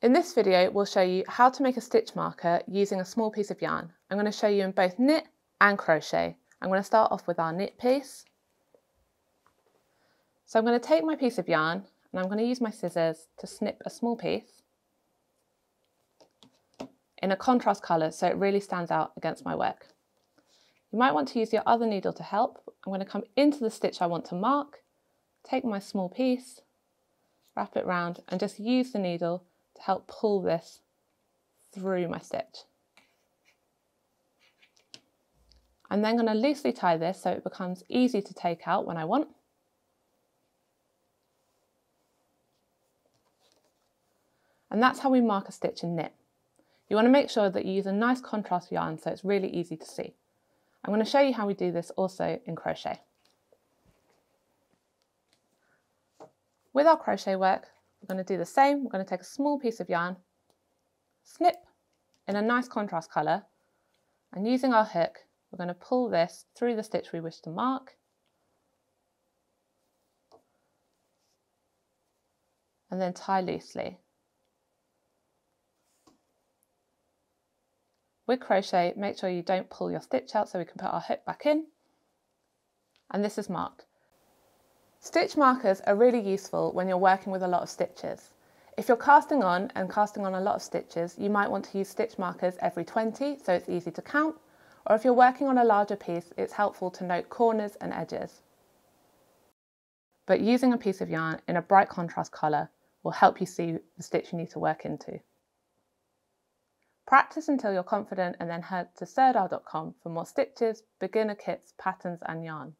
In this video, we'll show you how to make a stitch marker using a small piece of yarn. I'm going to show you in both knit and crochet. I'm going to start off with our knit piece. So I'm going to take my piece of yarn and I'm going to use my scissors to snip a small piece in a contrast colour so it really stands out against my work. You might want to use your other needle to help. I'm going to come into the stitch I want to mark, take my small piece, wrap it round and just use the needle to help pull this through my stitch. I'm then going to loosely tie this so it becomes easy to take out when I want. And that's how we mark a stitch in knit. You want to make sure that you use a nice contrast yarn so it's really easy to see. I'm going to show you how we do this also in crochet. With our crochet work, we're going to do the same. We're going to take a small piece of yarn, snip in a nice contrast colour, and using our hook, we're going to pull this through the stitch we wish to mark, and then tie loosely. With crochet, make sure you don't pull your stitch out so we can put our hook back in, and this is marked. Stitch markers are really useful when you're working with a lot of stitches. If you're casting on a lot of stitches, you might want to use stitch markers every 20 so it's easy to count, or if you're working on a larger piece, it's helpful to note corners and edges. But using a piece of yarn in a bright contrast colour will help you see the stitch you need to work into. Practice until you're confident and then head to surdal.com for more stitches, beginner kits, patterns and yarn.